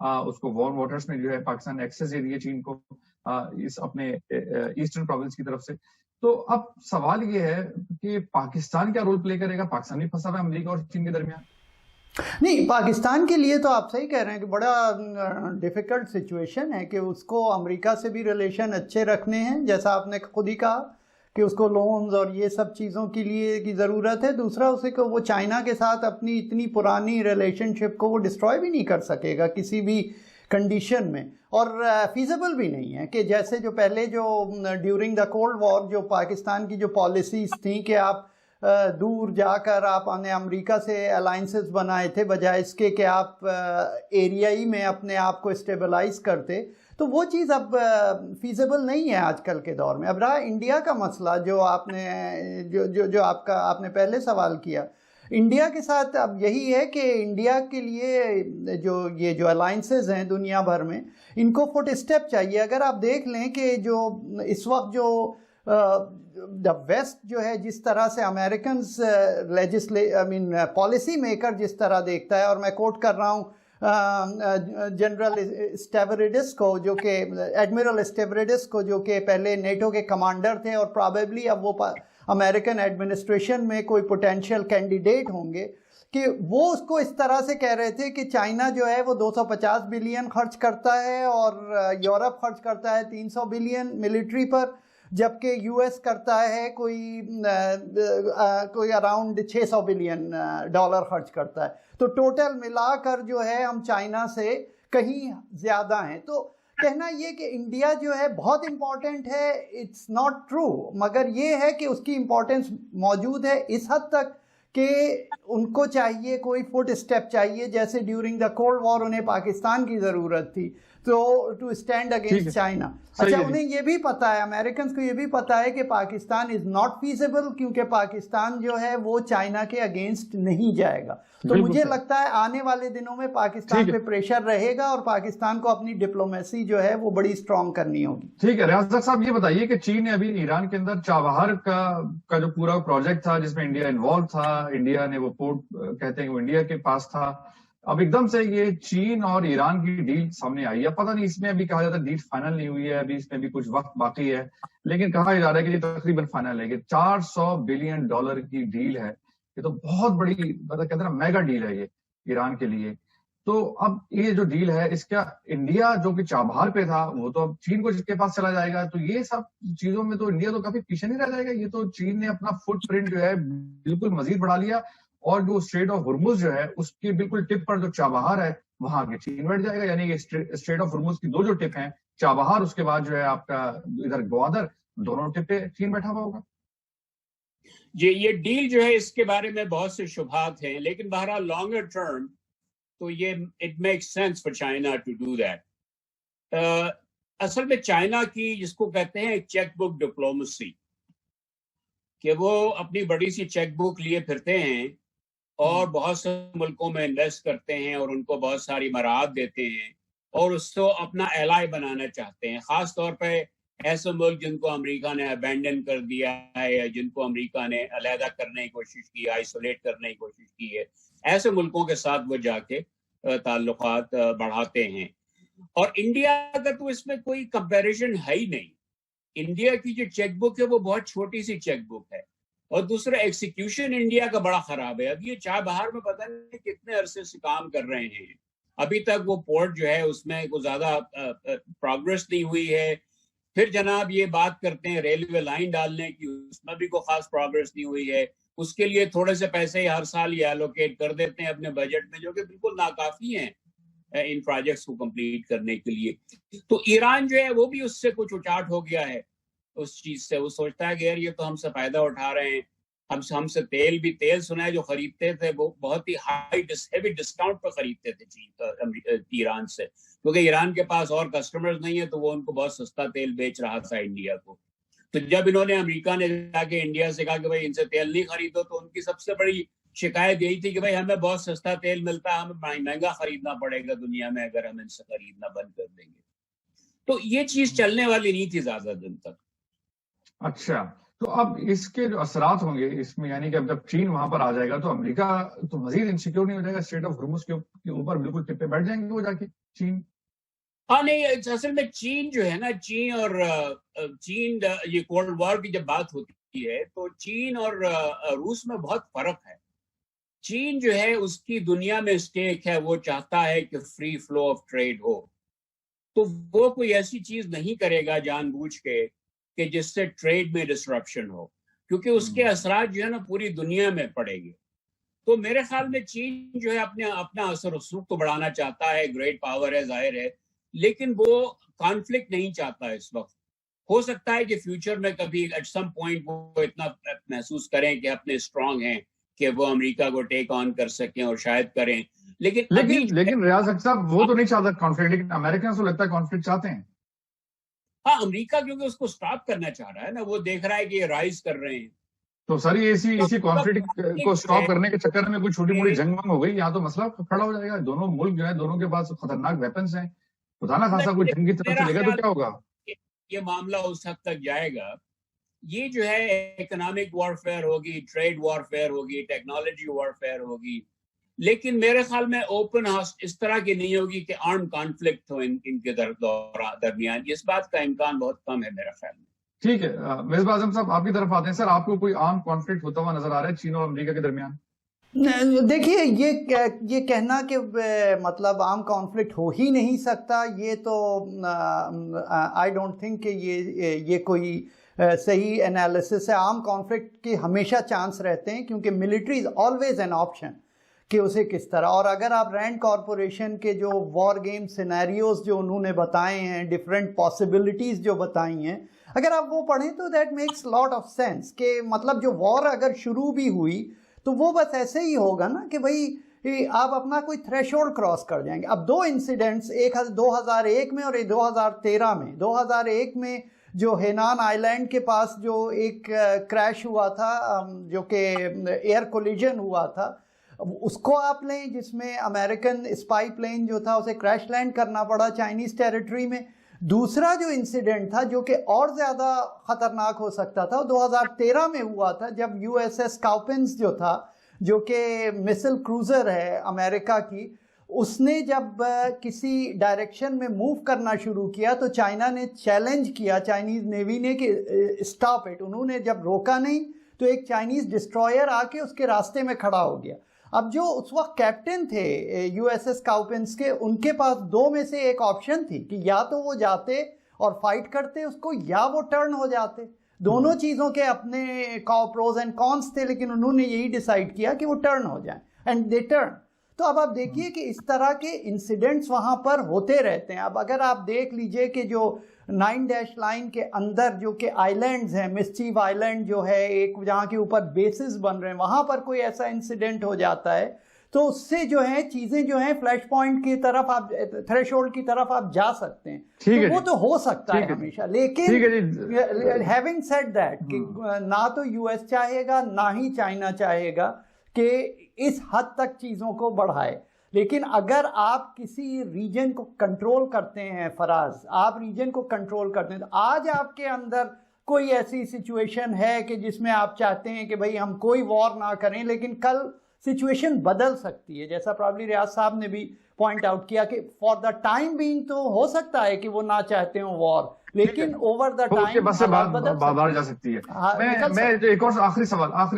اس کو warm waters میں جو ہے پاکستان نے ایکسیس دے دیا چین کو اس اپنے ایسٹرن پروونس کی طرف سے. تو اب سوال یہ ہے کہ پاکستان کیا رول پلے کرے گا؟ پاکستان بھی پھنسا ہوا ہے امریکہ اور چین کے درمیان. نہیں، پاکستان کے لیے تو آپ صحیح کہہ رہے ہیں کہ بڑا ڈیفیکلٹ سچویشن ہے کہ اس کو امریکہ سے بھی ریلیشن اچھے رکھنے ہیں، جیسا آپ نے خود ہی کہا کہ اس کو لونز اور یہ سب چیزوں کے لیے کی ضرورت ہے. دوسرا اسے کہ وہ چائنا کے ساتھ اپنی اتنی پرانی ریلیشن شپ کو وہ ڈسٹروائے بھی نہیں کر سکے گا کسی بھی کنڈیشن میں، اور فیزیبل بھی نہیں ہے کہ جیسے جو پہلے جو ڈیورنگ دا کولڈ وار جو پاکستان کی جو پالیسیز تھیں کہ آپ دور جا کر آپ نے امریکہ سے الائنسز بنائے تھے بجائے اس کے کہ آپ ایریائی میں اپنے آپ کو اسٹیبلائز کرتے، تو وہ چیز اب فیزیبل نہیں ہے آج کل کے دور میں. اب رہا انڈیا کا مسئلہ جو آپ نے جو آپ نے پہلے سوال کیا، انڈیا کے ساتھ اب یہی ہے کہ انڈیا کے لیے جو الائنسز ہیں دنیا بھر میں، ان کو فٹ اسٹیپ چاہیے. اگر آپ دیکھ لیں کہ جو اس وقت جو دا ویسٹ جو ہے جس طرح سے امریکنز پالیسی میکر جس طرح دیکھتا ہے، اور میں کوٹ کر رہا ہوں جنرل اسٹیوریڈس کو، جو کہ ایڈمرل اسٹیوریڈس کو، جو کہ پہلے نیٹو کے کمانڈر تھے اور پرابیبلی اب وہ امریکن ایڈمنسٹریشن میں کوئی پوٹینشیل کینڈیڈیٹ ہوں گے، کہ وہ اس کو اس طرح سے کہہ رہے تھے کہ چائنا جو ہے وہ 250 بلین خرچ کرتا ہے اور یورپ خرچ کرتا ہے 300 بلین ملٹری پر، جبکہ یو ایس کرتا ہے کوئی اراؤنڈ 600 بلین ڈالر خرچ کرتا ہے. تو ٹوٹل ملا کر جو ہے ہم چائنا سے کہیں زیادہ ہیں. تو کہنا یہ کہ انڈیا جو ہے بہت امپورٹنٹ ہے، اٹس ناٹ ٹرو، مگر یہ ہے کہ اس کی امپورٹنس موجود ہے اس حد تک کہ ان کو چاہیے کوئی فٹ اسٹیپ چاہیے، جیسے ڈیورنگ دا کولڈ وار انہیں پاکستان کی ضرورت تھی تو ٹو اسٹینڈ اگینسٹ چائنا. اچھا، انہیں یہ بھی پتا ہے، امریکنز کو یہ بھی پتا ہے کہ پاکستان از ناٹ فیزیبل، کیونکہ پاکستان جو ہے وہ چائنا کے اگینسٹ نہیں جائے گا. تو مجھے لگتا ہے آنے والے دنوں میں پاکستان پہ پریشر رہے گا اور پاکستان کو اپنی ڈپلومیسی جو ہے وہ بڑی اسٹرانگ کرنی ہوگی. ٹھیک ہے ریاض صاحب، یہ بتائیے کہ چین نے ابھی ایران کے اندر چابہار کا جو پورا پروجیکٹ تھا جس میں انڈیا انوالو تھا، انڈیا نے وہ پورٹ کہتے ہیں وہ انڈیا کے پاس تھا، اب ایک دم سے یہ چین اور ایران کی ڈیل سامنے آئی ہے. پتہ نہیں اس میں ابھی کہا جاتا ہے ڈیل فائنل نہیں ہوئی ہے، ابھی اس میں بھی کچھ وقت باقی ہے، لیکن کہا جا رہا ہے کہ یہ تقریباً فائنل ہے کہ $400 بلین کی ڈیل ہے. یہ تو بہت بڑی کہتے ہیں نا میگا ڈیل ہے یہ ایران کے لیے. تو اب یہ جو ڈیل ہے اس کا انڈیا جو کہ چابہار پہ تھا وہ تو اب چین کو جس کے پاس چلا جائے گا، تو یہ سب چیزوں میں تو انڈیا تو کافی پیچھے نہیں رہ جائے گا. یہ تو چین نے اپنا فٹ پرنٹ جو ہے بالکل مزید بڑھا لیا، اور جو اسٹریٹ آف ہرمز جو ہے اس کے بالکل ٹپ پر جو چابہار ہے وہاں آگے چین بیٹھ جائے گا. یعنی کہ اسٹریٹ آف ہرمز کی دو جو ٹپ ہیں، چابہار اس کے بعد جو ہے آپ کا ادھر گوادر، دونوں ٹپ پہ چین بیٹھا ہوا ہوگا. جی، یہ ڈیل جو ہے اس کے بارے میں بہت سے شبہات ہیں، لیکن بہرحال لانگر ٹرم تو یہ it make sense for China to do that. اصل میں چائنا کی جس کو کہتے ہیں چیک بک ڈپلومیسی، کہ وہ اپنی بڑی سی چیک بک لیے پھرتے ہیں اور بہت سے ملکوں میں انویسٹ کرتے ہیں اور ان کو بہت ساری مراعات دیتے ہیں اور اس کو اپنا ایلائی بنانا چاہتے ہیں، خاص طور پہ ایسے ملک جن کو امریکہ نے ابینڈن کر دیا ہے یا جن کو امریکہ نے علیحدہ کرنے کی کوشش کی، آئسولیٹ کرنے کی کوشش کی ہے، ایسے ملکوں کے ساتھ وہ جا کے تعلقات بڑھاتے ہیں. اور انڈیا کا تو اس میں کوئی کمپیریزن ہے ہی نہیں. انڈیا کی جو چیک بک ہے وہ بہت چھوٹی سی چیک بک ہے، اور دوسرا ایکسیکیوشن انڈیا کا بڑا خراب ہے. اب یہ چابہار میں پتہ نہیں کتنے عرصے سے کام کر رہے ہیں، ابھی تک وہ پورٹ جو ہے اس میں کوئی زیادہ پروگرس نہیں ہوئی ہے. پھر جناب یہ بات کرتے ہیں ریلوے لائن ڈالنے کی، اس میں بھی کوئی خاص پروگرس نہیں ہوئی ہے. اس کے لیے تھوڑے سے پیسے ہر سال یہ الوکیٹ کر دیتے ہیں اپنے بجٹ میں، جو کہ بالکل ناکافی ہیں ان پروجیکٹس کو کمپلیٹ کرنے کے لیے. تو ایران جو ہے وہ بھی اس سے کچھ اچاٹ ہو گیا ہے اس چیز سے. وہ سوچتا ہے کہ یار یہ تو ہم سے فائدہ اٹھا رہے ہیں، ہم سے تیل سنا ہے جو خریدتے تھے وہ بہت ہی ہیوی ڈسکاؤنٹ پہ خریدتے تھے ایران سے، کیونکہ ایران کے پاس اور کسٹمرز نہیں ہے تو وہ ان کو بہت سستا تیل بیچ رہا تھا انڈیا کو. تو جب انہوں نے امریکہ نے جا کے انڈیا سے کہا کہ بھائی ان سے تیل نہیں خریدو، تو ان کی سب سے بڑی شکایت یہی تھی کہ بھائی ہمیں بہت سستا تیل ملتا ہے، ہمیں مہنگا خریدنا پڑے گا دنیا میں اگر ہم ان سے خریدنا بند کر دیں گے. تو یہ چیز چلنے والی نہیں تھی زیادہ دن تک. اچھا، تو اب اس کے جو اثرات ہوں گے اس میں، یعنی کہ اب جب چین وہاں پر آ جائے گا تو امریکہ تو مزید انسیکیور نہیں ہو جائے گا، اسٹریٹ آف ہرمز کے اوپر بالکل ٹپ پہ بیٹھ جائیں گے وہ جا کے. چین؟ ہاں نہیں، اصل میں چین جو ہے نا، چین اور چین یہ کولڈ وار کی جب بات ہوتی ہے تو چین اور روس میں بہت فرق ہے. چین جو ہے اس کی دنیا میں اسٹیک ہے، وہ چاہتا ہے کہ فری فلو آف ٹریڈ ہو، تو وہ کوئی ایسی چیز نہیں کرے گا جان بوجھ کے کہ جس سے ٹریڈ میں ڈسرپشن ہو، کیونکہ اس کے اثرات جو ہے نا پوری دنیا میں پڑے گی. تو میرے خیال میں چین جو ہے اپنا اثر رسوخ تو بڑھانا چاہتا ہے، گریٹ پاور ہے ظاہر ہے، لیکن وہ کانفلکٹ نہیں چاہتا اس وقت. ہو سکتا ہے کہ فیوچر میں کبھی ایٹ سم پوائنٹ وہ اتنا محسوس کریں کہ اپنے اسٹرانگ ہیں کہ وہ امریکہ کو ٹیک آن کر سکیں، اور شاید کریں، لیکن ریاض اختر صاحب وہ تو نہیں چاہتا کانفلکٹ، لیکن امریکن کو لگتا ہے کانفلکٹ چاہتے ہیں. ہاں امریکہ کیونکہ اس کو سٹاپ کرنا چاہ رہا ہے نا، وہ دیکھ رہا ہے کہ یہ رائز کر رہے ہیں. تو سر اسی کانفلکٹ کو سٹاپ کرنے کے چکر میں کوئی چھوٹی موٹی جنگ ہو گئی، یہاں تو مسئلہ کھڑا ہو جائے گا. دونوں ملک جو ہے دونوں کے پاس خطرناک ویپنز ہیں، خدا نہ خاصا کوئی جنگ کی طرف چلے گا تو کیا ہوگا؟ یہ معاملہ اس حد تک جائے گا. یہ جو ہے اکنامک وارفیئر ہوگی، ٹریڈ وارفیئر ہوگی، ٹیکنالوجی وارفیئر ہوگی، لیکن میرے خیال میں اوپن اس طرح کی نہیں ہوگی کہ آرم کانفلکٹ ہو ان کے درمیان. اس بات کا امکان بہت کم ہے میرے خیال میں. ٹھیک ہے، مصباح اعظم صاحب آپ کی طرف آتے ہیں. سر آپ کو کوئی عام کانفلکٹ ہوتا ہوا نظر آ رہا ہے چین اور امریکہ کے درمیان؟ دیکھیے یہ کہنا کہ مطلب عام کانفلکٹ ہو ہی نہیں سکتا، یہ تو آئی ڈونٹ تھنک کہ یہ کوئی صحیح انالیسس ہے. عام کانفلکٹ کے ہمیشہ چانس رہتے ہیں، کیونکہ military is always an option کہ اسے کس طرح. اور اگر آپ رینڈ کارپوریشن کے جو وار گیم سینیریوز جو انہوں نے بتائے ہیں، ڈفرینٹ پاسبلٹیز جو بتائی ہیں، اگر آپ وہ پڑھیں تو that makes lot of sense کہ مطلب جو وار اگر شروع بھی ہوئی تو وہ بس ایسے ہی ہوگا نا کہ بھائی آپ اپنا کوئی تھریش ہولڈ کراس کر جائیں گے. اب دو انسیڈنٹس، ایک 2001 میں اور ایک 2013 میں. 2001 میں جو ہینان آئی لینڈ کے پاس جو ایک کریش ہوا تھا، جو کہ ایئر کولیجن ہوا تھا، اس کو آپ لیں جس میں امریکن اسپائی پلین جو تھا اسے کریش لینڈ کرنا پڑا چائنیز ٹیریٹری میں. دوسرا جو انسیڈنٹ تھا جو کہ اور زیادہ خطرناک ہو سکتا تھا، وہ 2013 میں ہوا تھا، جب یو ایس ایس کاؤپنز جو تھا، جو کہ مسل کروزر ہے امریکہ کی، اس نے جب کسی ڈائریکشن میں موو کرنا شروع کیا تو چائنا نے چیلنج کیا چائنیز نیوی نے کہ اسٹاپ اٹ. انہوں نے جب روکا نہیں تو ایک چائنیز ڈسٹرائر آ کے اس کے راستے میں کھڑا ہو گیا. اب جو اس وقت کیپٹن تھے یو ایس ایس کاؤپنس کے، ان کے پاس دو میں سے ایک آپشن تھی کہ یا تو وہ جاتے اور فائٹ کرتے اس کو، یا وہ ٹرن ہو جاتے. دونوں چیزوں کے اپنے پروز اینڈ کونس تھے، لیکن انہوں نے یہی ڈیسائیڈ کیا کہ وہ ٹرن ہو جائیں، اینڈ دے ٹرن. تو اب آپ دیکھیے کہ اس طرح کے انسیڈنٹس وہاں پر ہوتے رہتے ہیں. اب اگر آپ دیکھ لیجئے کہ جو 9 ڈیش لائن کے اندر جو کہ آئی لینڈز ہیں، مسچیو آئی لینڈ جو ہے ایک جہاں کے اوپر بیسز بن رہے ہیں، وہاں پر کوئی ایسا انسیڈنٹ ہو جاتا ہے تو اس سے جو ہے چیزیں جو ہیں فلیش پوائنٹ کی طرف، آپ تھریش ہولڈ کی طرف آپ جا سکتے ہیں. تو وہ تو ہو سکتا ہے ہمیشہ، لیکن ہیونگ سیڈ دیٹ کہ نہ تو یو ایس چاہے گا نہ ہی چائنا چاہے گا کہ اس حد تک چیزوں کو بڑھائے. لیکن اگر آپ کسی ریجن کو کنٹرول کرتے ہیں، فراز آپ ریجن کو کنٹرول کرتے ہیں، تو آج آپ کے اندر کوئی ایسی سچویشن ہے کہ جس میں آپ چاہتے ہیں کہ بھئی ہم کوئی وار نہ کریں، لیکن کل سچویشن بدل سکتی ہے، جیسا پرابلی ریاض صاحب نے بھی پوائنٹ آؤٹ کیا کہ فار دا ٹائم بینگ تو ہو سکتا ہے کہ وہ نہ چاہتے ہوں وار، لیکن اوور دا ٹائم بات جا سکتی ہے. میں ایک اور آخری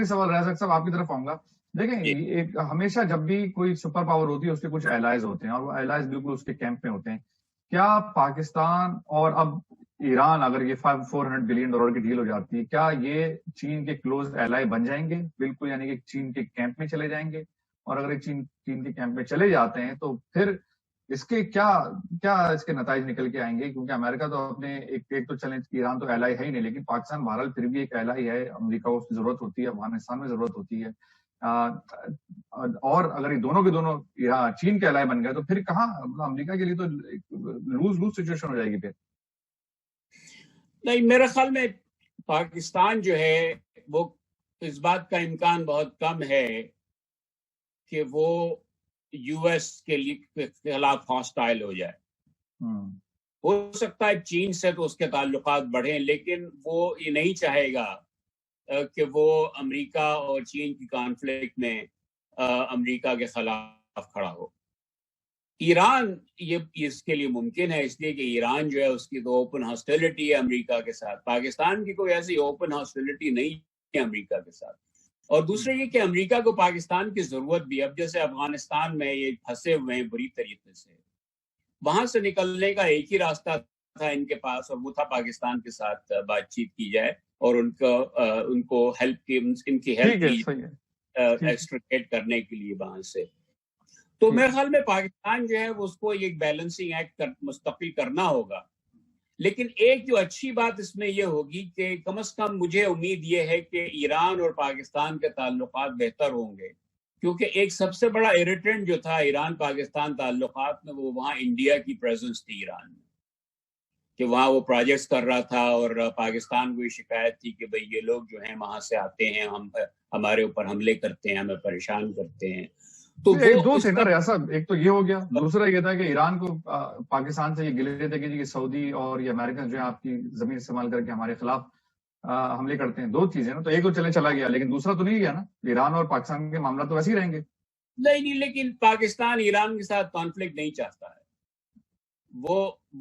سوال ریاض صاحب آپ کی طرف آؤں گا. دیکھیں ہمیشہ جب بھی کوئی سپر پاور ہوتی ہے اس کے کچھ الائز ہوتے ہیں، اور وہ الائز بالکل اس کے کیمپ میں ہوتے ہیں. کیا پاکستان اور اب ایران، اگر یہ $400 بلین کی ڈیل ہو جاتی ہے، کیا یہ چین کے کلوز الائی بن جائیں گے بالکل، یعنی کہ چین کے کیمپ میں چلے جائیں گے؟ اور اگر چین کے کیمپ میں چلے جاتے ہیں تو پھر اس کے کیا اس کے نتائج نکل کے آئیں گے؟ کیونکہ امریکہ تو اپنے ایک تو چلیں، ایران تو الائی ہے ہی نہیں، لیکن پاکستان بہرحال پھر بھی ایک الائی ہے. امریکہ کو اس کی ضرورت ہوتی ہے، افغانستان میں ضرورت ہوتی ہے. اور اگر یہ دونوں کے دونوں چین کے الائی بن گئے تو پھر کہاں امریکہ کے لیے تو لوز سچویشن ہو جائے گی. پھر نہیں، میرے خیال میں پاکستان جو ہے وہ اس بات کا امکان بہت کم ہے کہ وہ یو ایس کے خلاف ہاسٹائل ہو جائے. ہو سکتا ہے چین سے تو اس کے تعلقات بڑھیں، لیکن وہ یہ نہیں چاہے گا کہ وہ امریکہ اور چین کی کانفلکٹ میں امریکہ کے خلاف کھڑا ہو. ایران یہ اس کے لیے ممکن ہے اس لیے کہ ایران جو ہے اس کی تو اوپن ہاسٹیلٹی ہے امریکہ کے ساتھ. پاکستان کی کوئی ایسی اوپن ہاسٹیلٹی نہیں ہے امریکہ کے ساتھ. اور دوسرے یہ کہ امریکہ کو پاکستان کی ضرورت بھی. اب جیسے افغانستان میں یہ پھنسے ہوئے ہیں بری طریقے سے, وہاں سے نکلنے کا ایک ہی راستہ تھا ان کے پاس, اور وہ تھا پاکستان کے ساتھ بات چیت کی جائے اور ان کو ہیلپ کی, ان کی ہیلپ کی ایکسٹریکٹ کرنے کے لیے وہاں سے. تو میرے خیال میں پاکستان جو ہے اس کو ایک بیلنسنگ ایکٹ مستقل کرنا ہوگا. لیکن ایک جو اچھی بات اس میں یہ ہوگی کہ کم از کم مجھے امید یہ ہے کہ ایران اور پاکستان کے تعلقات بہتر ہوں گے, کیونکہ ایک سب سے بڑا ایریٹنٹ جو تھا ایران پاکستان تعلقات میں وہ وہاں انڈیا کی پریزنس تھی ایران میں, کہ وہاں وہ پروجیکٹس کر رہا تھا اور پاکستان کو یہ شکایت تھی کہ بھئی یہ لوگ جو ہیں وہاں سے آتے ہیں, ہمارے اوپر حملے کرتے ہیں, ہمیں پریشان کرتے ہیں. تو دو تھے نا ریاض صاحب, ایک تو یہ ہو گیا, دوسرا یہ تھا کہ ایران کو پاکستان سے یہ گلے تھے کہ سعودی اور یہ امریکن جو ہے آپ کی زمین استعمال کر کے ہمارے خلاف حملے کرتے ہیں. دو چیزیں نا, تو ایک تو چلا گیا, لیکن دوسرا تو نہیں گیا نا. ایران اور پاکستان کے معاملات تو ویسے ہی رہیں گے. نہیں, لیکن پاکستان ایران کے ساتھ کانفلکٹ نہیں چاہتا ہے.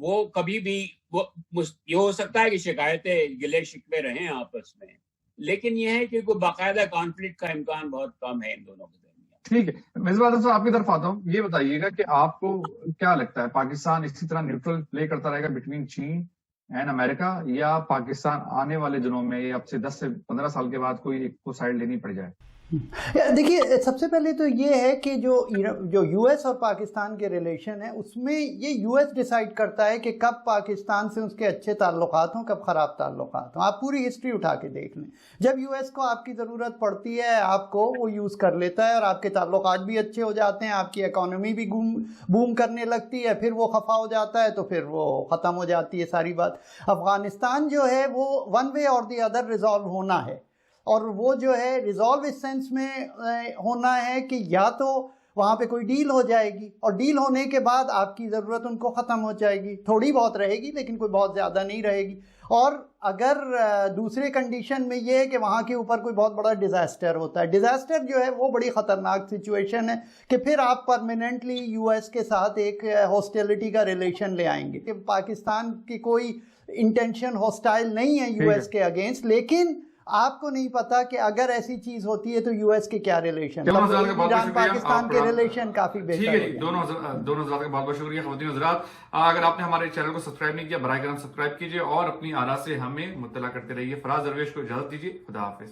وہ کبھی بھی یہ ہو سکتا ہے کہ شکایتیں گلے شکوے رہیں آپس میں, لیکن یہ ہے کہ کوئی باقاعدہ کانفلکٹ کا امکان بہت کم ہے ان دونوں کے. ٹھیک ہے, مصباح صاحب آپ کی طرف آتا ہوں. یہ بتائیے گا کہ آپ کو کیا لگتا ہے, پاکستان اسی طرح نیوٹرل پلے کرتا رہے گا بٹوین چین اینڈ امریکہ, یا پاکستان آنے والے دنوں میں اب سے 10 سے 15 سال کے بعد کوئی ایک کو سائڈ لینی پڑ جائے؟ دیکھیے, سب سے پہلے تو یہ ہے کہ جو یو ایس اور پاکستان کے ریلیشن ہے اس میں یہ یو ایس ڈیسائیڈ کرتا ہے کہ کب پاکستان سے اس کے اچھے تعلقات ہوں, کب خراب تعلقات ہوں. آپ پوری ہسٹری اٹھا کے دیکھ لیں, جب یو ایس کو آپ کی ضرورت پڑتی ہے آپ کو وہ یوز کر لیتا ہے اور آپ کے تعلقات بھی اچھے ہو جاتے ہیں, آپ کی اکانومی بھی بوم کرنے لگتی ہے, پھر وہ خفا ہو جاتا ہے تو پھر وہ ختم ہو جاتی ہے ساری بات. افغانستان جو ہے وہ ون وے اور دی ادر ریزالو ہونا ہے, اور وہ جو ہے ریزالو اس سینس میں ہونا ہے کہ یا تو وہاں پہ کوئی ڈیل ہو جائے گی, اور ڈیل ہونے کے بعد آپ کی ضرورت ان کو ختم ہو جائے گی, تھوڑی بہت رہے گی لیکن کوئی بہت زیادہ نہیں رہے گی. اور اگر دوسرے کنڈیشن میں یہ ہے کہ وہاں کے اوپر کوئی بہت بڑا ڈیزاسٹر ہوتا ہے, ڈیزاسٹر جو ہے وہ بڑی خطرناک سچویشن ہے کہ پھر آپ پرماننٹلی یو ایس کے ساتھ ایک ہاسٹیلٹی کا ریلیشن لے آئیں گے. کہ پاکستان کی کوئی انٹینشن ہاسٹائل نہیں ہے یو ایس کے اگینسٹ, لیکن آپ کو نہیں پتا کہ اگر ایسی چیز ہوتی ہے تو یو ایس کے کیا ریلیشن, ایران پاکستان کے ریلیشن کافی بہتر ہے. دونوں حضرات کا بہت بہت شکریہ. خواتین حضرات, اگر آپ نے ہمارے چینل کو سبسکرائب نہیں کیا براہ کرم سبسکرائب کیجیے اور اپنی آراء سے ہمیں مطلع کرتے رہیے. فراز درویش کو اجازت دیجیے, خدا حافظ.